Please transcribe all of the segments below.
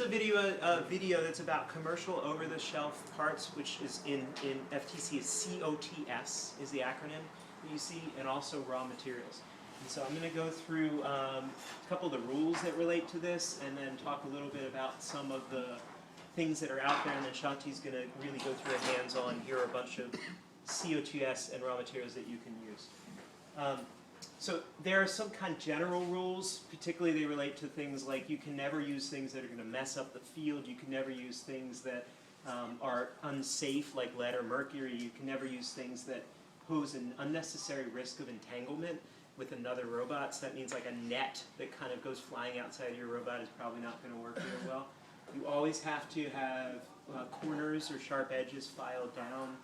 a video that's about commercial over-the-shelf parts, which is in FTC is COTS is the acronym that you see, and also raw materials. And so I'm going to go through a couple of the rules that relate to this, and then talk a little bit about some of the things that are out there, and then Shanti's going to really go through a hands-on. Here are a bunch of COTS and raw materials that you can use. So there are some kind of general rules, particularly they relate to things like you can never use things that are going to mess up the field. You can never use things that are unsafe, like lead or mercury. You can never use things that pose an unnecessary risk of entanglement with another robot. So that means like a net that kind of goes flying outside your robot is probably not going to work real well. You always have to have corners or sharp edges filed down.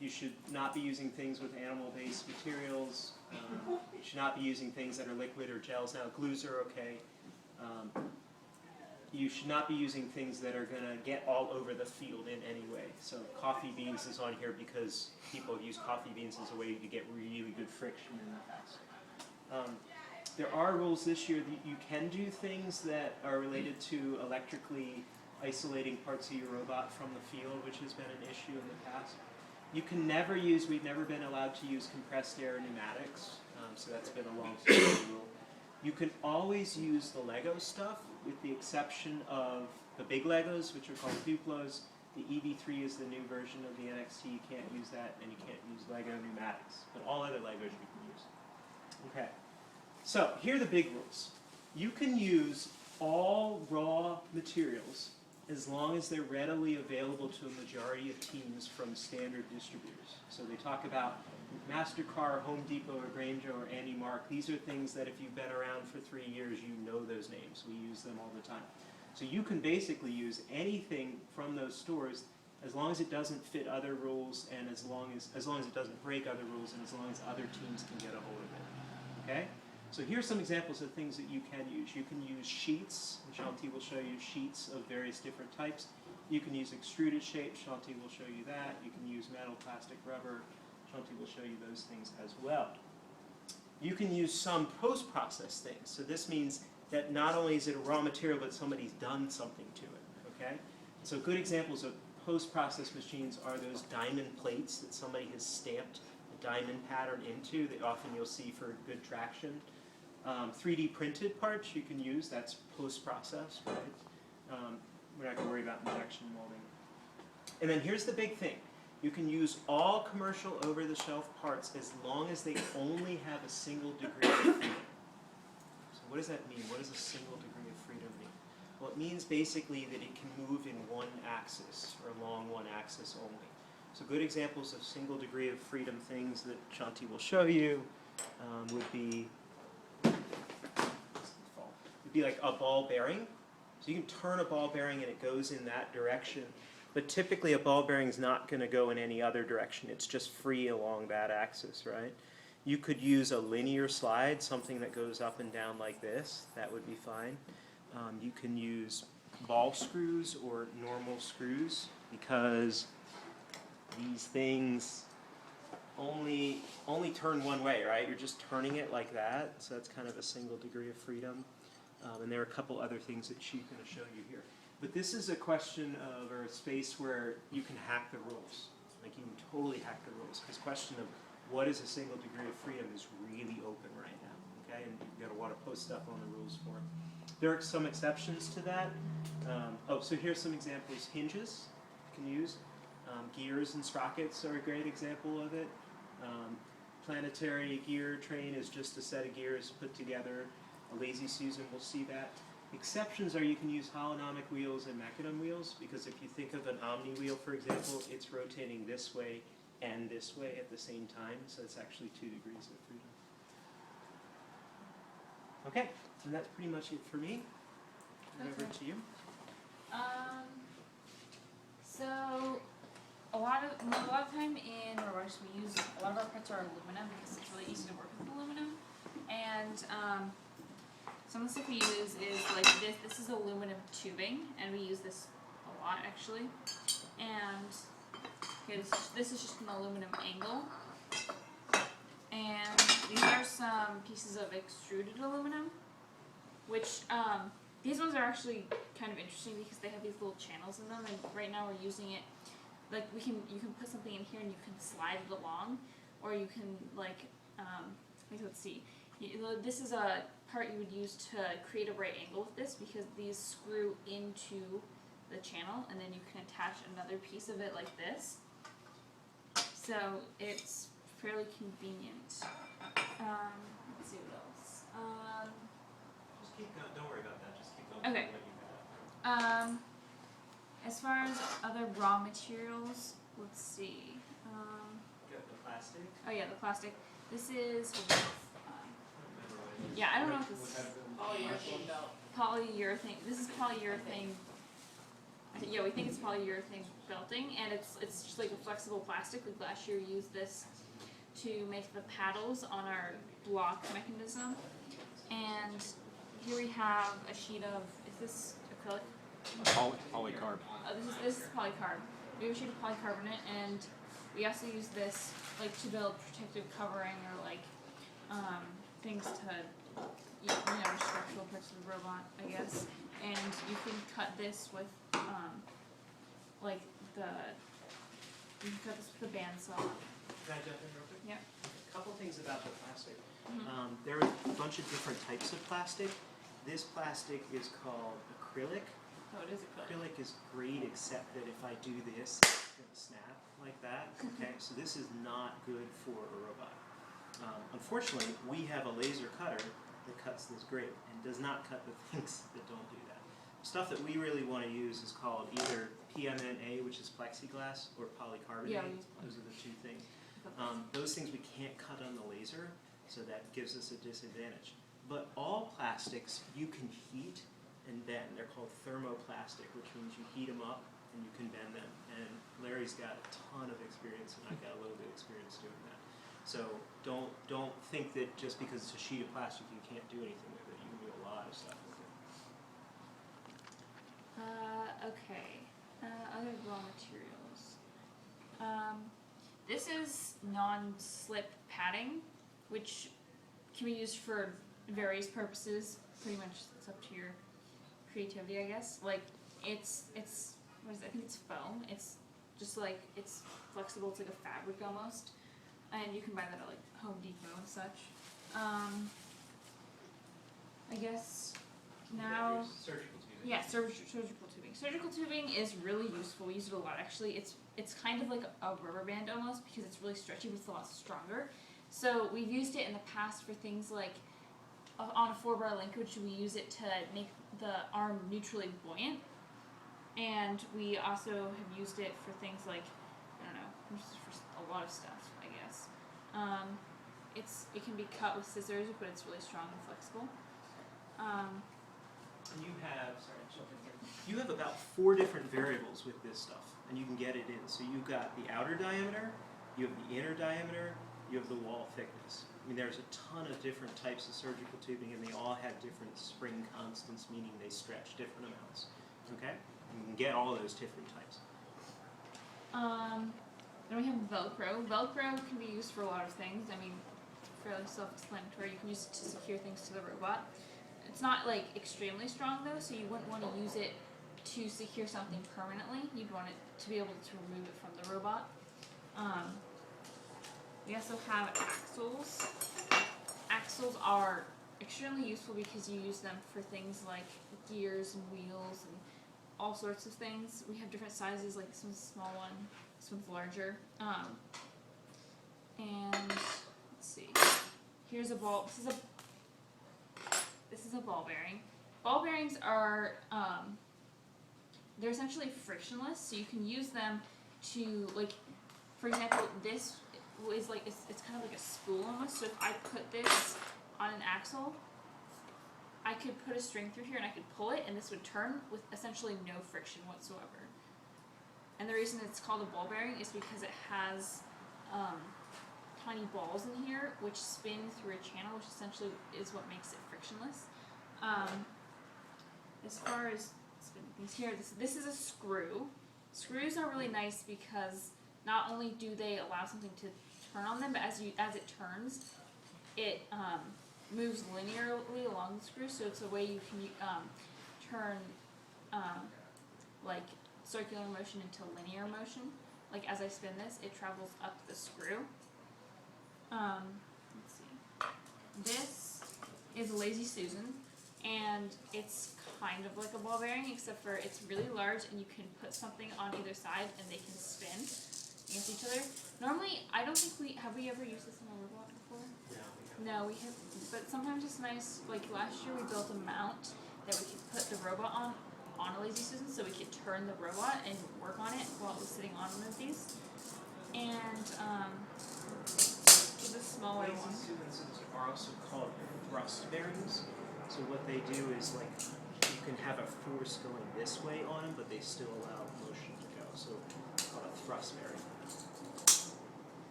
You should not be using things with animal-based materials. You should not be using things that are liquid or gels. Now, glues are okay. You should not be using things that are going to get all over the field in any way. So coffee beans is on here because people have used coffee beans as a way to get really good friction in the past. There are rules this year that you can do things that are related to electrically isolating parts of your robot from the field, which has been an issue in the past. You can never use, we've never been allowed to use compressed air pneumatics, so that's been a long-standing rule. You can always use the Lego stuff, with the exception of the big Legos, which are called Duplos. The EV3 is the new version of the NXT. You can't use that, and you can't use Lego pneumatics. But all other Legos you can use. Okay, so here are the big rules. You can use all raw materials as long as they're readily available to a majority of teams from standard distributors. So they talk about MasterCard, Home Depot, or Grainger, or Andy Mark. These are things that if you've been around for 3 years, you know those names. We use them all the time. So you can basically use anything from those stores as long as it doesn't fit other rules, and as long as it doesn't break other rules, and as long as other teams can get a hold of it. Okay? So here's some examples of things that you can use. You can use sheets, and Shanti will show you sheets of various different types. You can use extruded shape, Shanti will show you that. You can use metal, plastic, rubber, Shanti will show you those things as well. You can use some post-process things. So this means that not only is it a raw material, but somebody's done something to it, okay? So good examples of post-process machines are those diamond plates that somebody has stamped a diamond pattern into that often you'll see for good traction. 3D printed parts you can use, that's post-process, right? We're not going to worry about injection molding. And then here's the big thing. You can use all commercial over-the-shelf parts as long as they only have a single degree of freedom. So what does that mean? What does a single degree of freedom mean? Well, it means basically that it can move in one axis, or along one axis only. So good examples of single degree of freedom things that Shanti will show you would be like a ball bearing. So you can turn a ball bearing and it goes in that direction. But typically a ball bearing is not going to go in any other direction. It's just free along that axis, right? You could use a linear slide, something that goes up and down like this. That would be fine. You can use ball screws or normal screws because these things only turn one way, right? You're just turning it like that. So that's kind of a single degree of freedom. And there are a couple other things that she's going to show you here. But this is a question of, or a space where you can hack the rules. Like you can totally hack the rules. Because question of what is a single degree of freedom is really open right now. Okay, and you're going to want to post stuff on the rules for it. There are some exceptions to that. So here's some examples. Hinges you can use. Gears and sprockets are a great example of it. Planetary gear train is just a set of gears put together. A Lazy Susan will see that. Exceptions are you can use holonomic wheels and mechanism wheels, because if you think of an omni wheel, for example, it's rotating this way and this way at the same time, so it's actually 2 degrees of freedom. Okay, and that's pretty much it for me. Over to you. So a lot of time in robotics we use a lot of our parts are aluminum because it's really easy to work with aluminum, and some of the stuff we use is like this. This is aluminum tubing, and we use this a lot actually. And okay, this is just an aluminum angle. And these are some pieces of extruded aluminum, which These ones are actually kind of interesting because they have these little channels in them, and right now we're using it, like you can put something in here and you can slide it along, or you can like, let's see, this is a part you would use to create a right angle with this because these screw into the channel, and then you can attach another piece of it like this. So it's fairly convenient. Let's see what else. Just keep going. Don't worry about that. Just keep going. Okay. With what you got. As far as other raw materials, let's see. Got the plastic. Oh yeah, the plastic. This is. I Yeah, I don't know what if this is Polyurethane belt. polyurethane. This is polyurethane. Yeah, we think it's polyurethane belting, and it's just like a flexible plastic. Like last year, we used this to make the paddles on our block mechanism. And here we have a sheet of. Is this acrylic? Polycarb. This is polycarb. We have a sheet of polycarbonate, and we also use this like to build protective covering or like things to structural parts of the robot, I guess. And you can cut this with like you can cut this with a bandsaw. Can I jump in real quick? Yep. A couple things about the plastic. Mhm. There are a bunch of different types of plastic. This plastic is called acrylic. Oh, it is acrylic. Acrylic is great, except that if I do this, it's going to snap like that. Okay, so this is not good for a robot. Unfortunately, we have a laser cutter that cuts this great and does not cut the things that don't do that. Stuff that we really want to use is called either PMMA, which is plexiglass, or polycarbonate. Yeah, we use Those are the two things. Those things we can't cut on the laser, so that gives us a disadvantage. But all plastics you can heat and bend. They're called thermoplastic, which means you heat them up and you can bend them. And Larry's got a ton of experience, and I've got a little bit of experience doing that. So don't think that just because it's a sheet of plastic you can't do anything with it. You can do a lot of stuff with it. Okay. Other raw materials. This is non-slip padding, which can be used for various purposes. Pretty much, it's up to your creativity, I guess. Like it's what is it? I think it's foam. It's just like it's flexible. It's like a fabric almost, and you can buy that at like Home Depot and such. I guess now. Surgical tubing. Yeah, surgical tubing. Surgical tubing is really useful. We use it a lot actually. It's kind of like a rubber band almost because it's really stretchy but it's a lot stronger. So we've used it in the past for things like on a 4-bar linkage we use it to make the arm neutrally buoyant. And we also have used it for things like, I don't know, just for a lot of stuff, I guess. It can be cut with scissors, but it's really strong and flexible. And you have, sorry, I'm jumping here. You have about 4 different variables with this stuff, and you can get it in. So you've got the outer diameter, you have the inner diameter, you have the wall thickness. I mean, there's a ton of different types of surgical tubing, and they all have different spring constants, meaning they stretch different amounts. Okay? You can get all of those different types. Then we have Velcro. Velcro can be used for a lot of things. I mean, fairly self-explanatory. You can use it to secure things to the robot. It's not like extremely strong though, so you wouldn't want to use it to secure something permanently. You'd want it to be able to remove it from the robot. We also have axles. Axles are extremely useful because you use them for things like gears and wheels and all sorts of things. We have different sizes, like this one's a small one, this one's larger. And let's see. Here's a ball. This is a ball bearing. Ball bearings are they're essentially frictionless, so you can use them to, like, for example, this is like it's kind of like a spool almost. So if I put this on an axle, I could put a string through here and I could pull it, and this would turn with essentially no friction whatsoever. And the reason it's called a ball bearing is because it has tiny balls in here which spin through a channel, which essentially is what makes it frictionless. As far as spinning things here, this is a screw. Screws are really nice because not only do they allow something to turn on them, but as it turns, it moves linearly along the screw, so it's a way you can turn like circular motion into linear motion. Like as I spin this, it travels up the screw. Let's see. This is a Lazy Susan, and it's kind of like a ball bearing, except for it's really large and you can put something on either side and they can spin against each other. Normally, I don't think have we ever used this in a robot before? No, we have, but sometimes it's nice, like last year we built a mount that we could put the robot on a Lazy Susan, so we could turn the robot and work on it while it was sitting on one of these. And, this small Lazy one. Susans are also called thrust bearings. So what they do is like you can have a force going this way on them, but they still allow motion to go. So it's called a thrust bearing.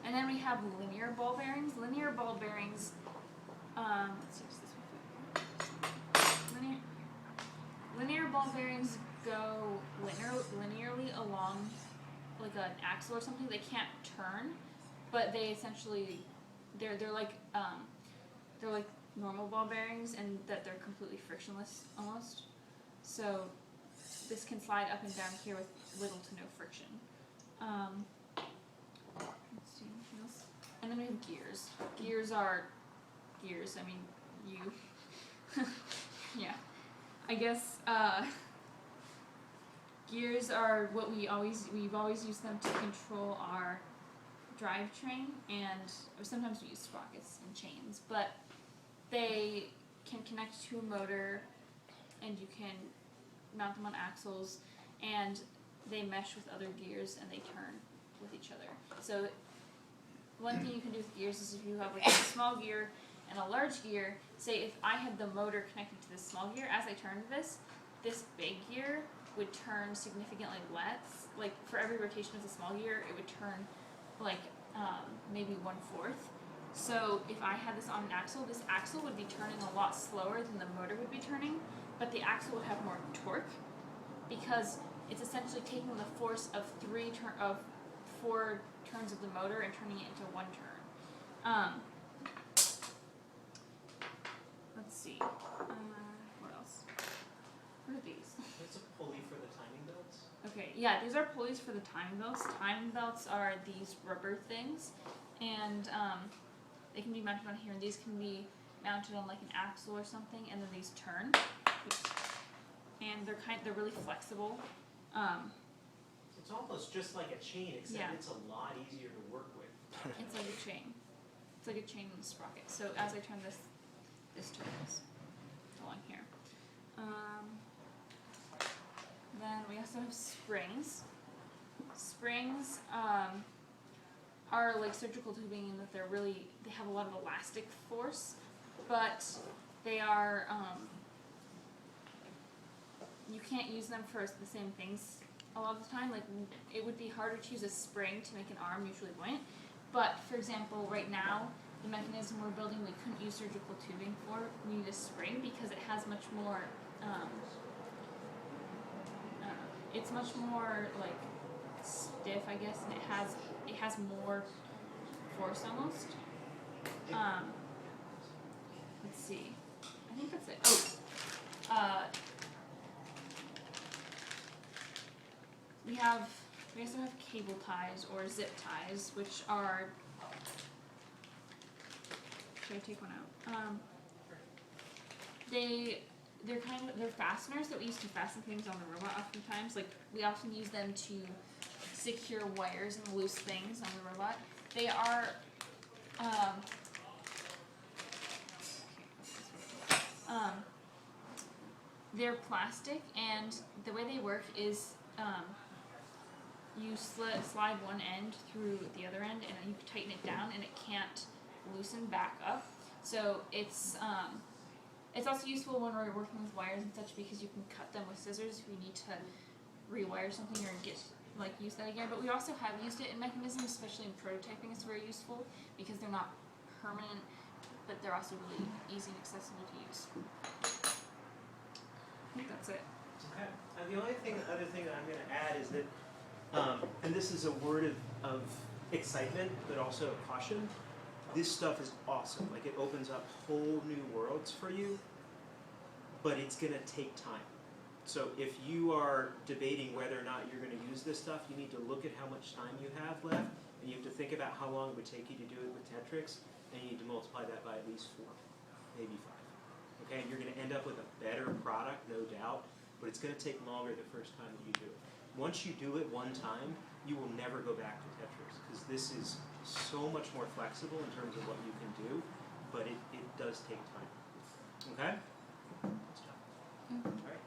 And then we have linear ball bearings. Linear ball bearings, let's see, this one. Linear ball bearings go linearly along like an axle or something. They can't turn, but they essentially, they're like normal ball bearings, and that they're completely frictionless almost. So this can slide up and down here with little to no friction. Let's see, what else? And then we have gears. Gears are gears. I mean, yeah. I guess gears are what we've always used them to control our drivetrain, or sometimes we use sprockets and chains, but they can connect to a motor, and you can mount them on axles, and they mesh with other gears and they turn with each other. So one thing you can do with gears is if you have like a small gear and a large gear, say if I had the motor connected to this small gear, as I turned this big gear would turn significantly less. Like for every rotation of the small gear, it would turn like maybe 1/4. So if I had this on an axle, this axle would be turning a lot slower than the motor would be turning, but the axle would have more torque because it's essentially taking the force of 4 turns of the motor and turning it into 1 turn. Let's see. What else? What are these? It's a pulley for the timing belts. Okay, yeah, these are pulleys for the timing belts. Timing belts are these rubber things, and they can be mounted on here, and these can be mounted on like an axle or something, and then these turn. Oops. And they're really flexible. It's almost just like a chain, except Yeah. it's a lot easier to work with. It's like a chain. It's like a chain and a sprocket. So as I turn this turns along here. Then we also have springs. Springs are like surgical tubing in that they have a lot of elastic force, but they are you can't use them for the same things a lot of the time. Like it would be harder to use a spring to make an arm usually buoyant. But for example, right now, the mechanism we're building, we couldn't use surgical tubing for. We need a spring because it has much more. It's much more like stiff, I guess, and it has more force almost. Let's see. I think that's it. Oh. We also have cable ties or zip ties, which are. Should I take one out? They're fasteners that we use to fasten things on the robot oftentimes. Like we often use them to secure wires and loose things on the robot. They are they're plastic, and the way they work is you slide one end through the other end, and you tighten it down, and it can't loosen back up. So it's also useful when we're working with wires and such because you can cut them with scissors if you need to rewire something or use that again. But we also have used it in mechanisms, especially in prototyping. It's very useful because they're not permanent, but they're also really easy and accessible to use. I think that's it. Okay. The other thing that I'm going to add is that, and this is a word of excitement, but also caution. This stuff is awesome. Like it opens up whole new worlds for you. but it's going to take time. So if you are debating whether or not you're going to use this stuff, you need to look at how much time you have left, and you have to think about how long it would take you to do it with Tetrix, and you need to multiply that by at least 4, maybe 5. Okay, and you're going to end up with a better product, no doubt, but it's going to take longer the first time that you do it. Once you do it one time, you will never go back to Tetrix, because this is so much more flexible in terms of what you can do, but it does take time. Okay? All right.